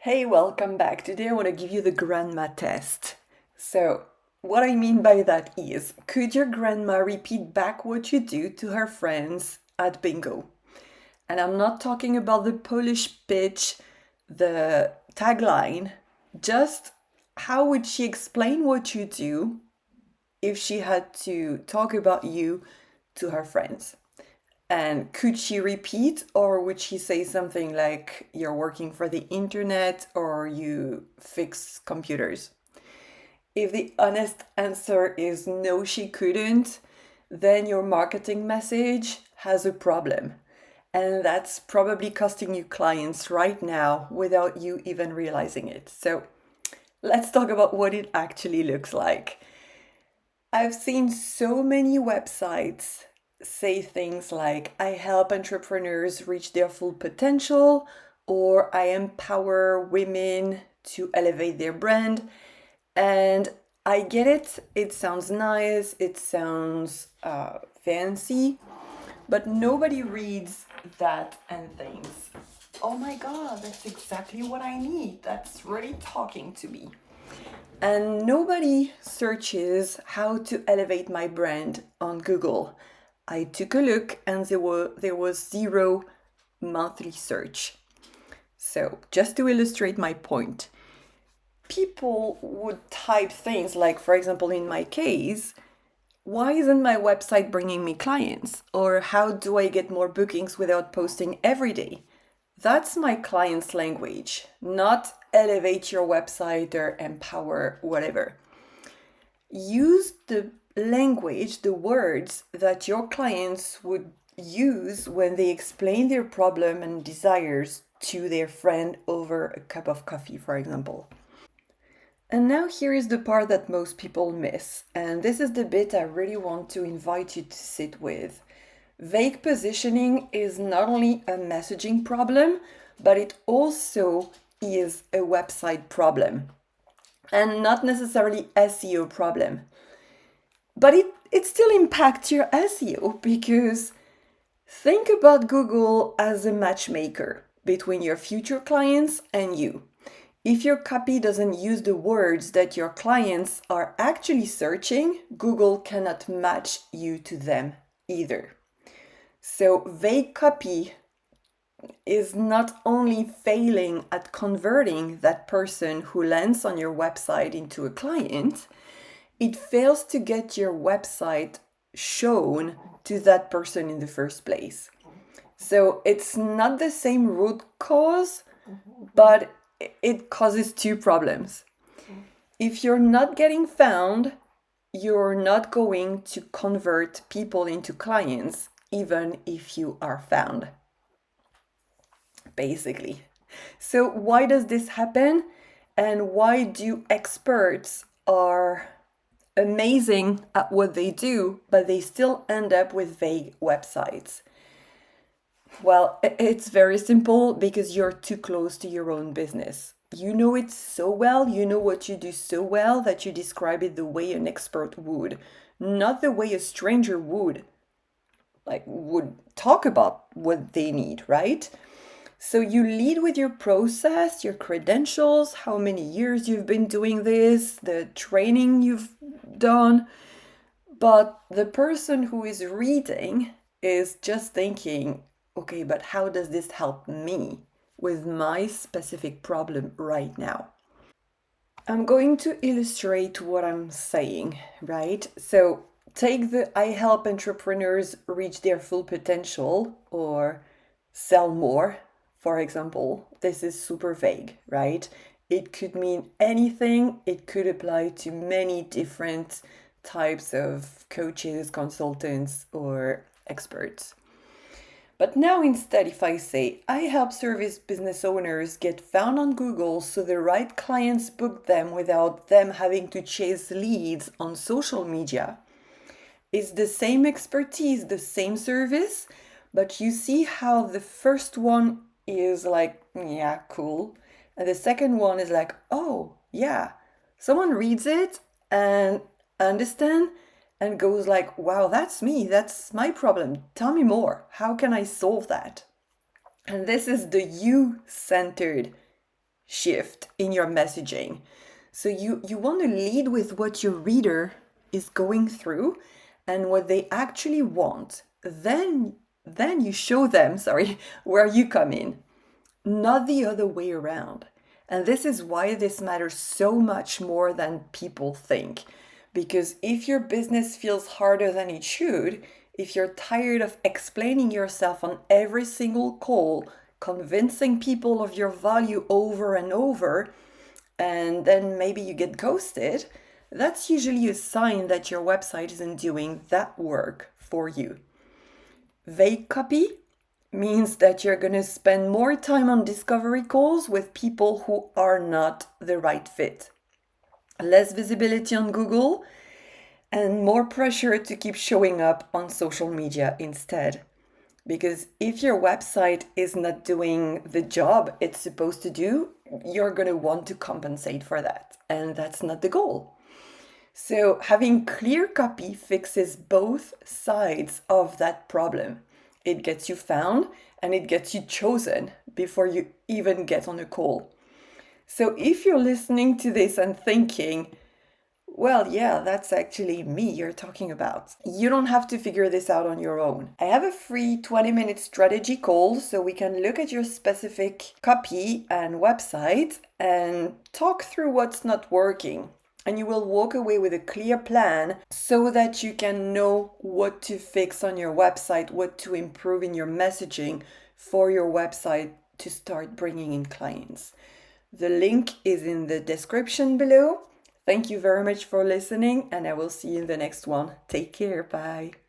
Hey, welcome back. Today I want to give you the grandma test. So, what I mean by that is, could your grandma repeat back what you do to her friends at bingo? And I'm not talking about the Polish pitch, the tagline, just how would she explain what you do if she had to talk about you to her friends? And could she repeat, or would she say something like, you're working for the internet or you fix computers? If the honest answer is no, she couldn't, then your marketing message has a problem. And that's probably costing you clients right now without you even realizing it. So let's talk about what it actually looks like. I've seen so many websites say things like, I help entrepreneurs reach their full potential, or I empower women to elevate their brand. And I get it, it sounds nice, it sounds fancy, but nobody reads that and thinks, oh my God, that's exactly what I need. That's really talking to me. And nobody searches how to elevate my brand on Google. I took a look and there was zero monthly search. So, just to illustrate my point, people would type things like, for example, in my case, why isn't my website bringing me clients? Or how do I get more bookings without posting every day? That's my client's language, not elevate your website or empower whatever. Use the language, the words that your clients would use when they explain their problem and desires to their friend over a cup of coffee, for example. And now here is the part that most people miss, and this is the bit I really want to invite you to sit with. Vague positioning is not only a messaging problem, but it also is a website problem and not necessarily SEO problem. But it still impacts your SEO because think about Google as a matchmaker between your future clients and you. If your copy doesn't use the words that your clients are actually searching, Google cannot match you to them either. So, vague copy is not only failing at converting that person who lands on your website into a client, it fails to get your website shown to that person in the first place. So it's not the same root cause, but it causes two problems. If you're not getting found, you're not going to convert people into clients, even if you are found, basically. So why does this happen? And why do experts are amazing at what they do, but they still end up with vague websites? Well, it's very simple because you're too close to your own business. You know it so well, you know what you do so well that you describe it the way an expert would, not the way a stranger would talk about what they need, right? So you lead with your process, your credentials, how many years you've been doing this, the training you've done. But the person who is reading is just thinking, okay, but how does this help me with my specific problem right now? I'm going to illustrate what I'm saying, right? So take the I help entrepreneurs reach their full potential or sell more, for example. This is super vague, right? It could mean anything, it could apply to many different types of coaches, consultants, or experts. But now instead, if I say, I help service business owners get found on Google so the right clients book them without them having to chase leads on social media, it's the same expertise, the same service, but you see how the first one is like, yeah, cool. And the second one is like, oh, yeah. Someone reads it and understand and goes like, wow, that's me. That's my problem. Tell me more. How can I solve that? And this is the you-centered shift in your messaging. So you want to lead with what your reader is going through and what they actually want. Then you show them, where you come in, not the other way around. And this is why this matters so much more than people think. Because if your business feels harder than it should, if you're tired of explaining yourself on every single call, convincing people of your value over and over, and then maybe you get ghosted, that's usually a sign that your website isn't doing that work for you. Vague copy means that you're going to spend more time on discovery calls with people who are not the right fit. Less visibility on Google and more pressure to keep showing up on social media instead. Because if your website is not doing the job it's supposed to do, you're going to want to compensate for that. And that's not the goal. So having clear copy fixes both sides of that problem. It gets you found and it gets you chosen before you even get on a call. So if you're listening to this and thinking, well, yeah, that's actually me you're talking about, you don't have to figure this out on your own. I have a free 20-minute strategy call so we can look at your specific copy and website and talk through what's not working. And you will walk away with a clear plan so that you can know what to fix on your website, what to improve in your messaging for your website to start bringing in clients. The link is in the description below. Thank you very much for listening, and I will see you in the next one. Take care. Bye.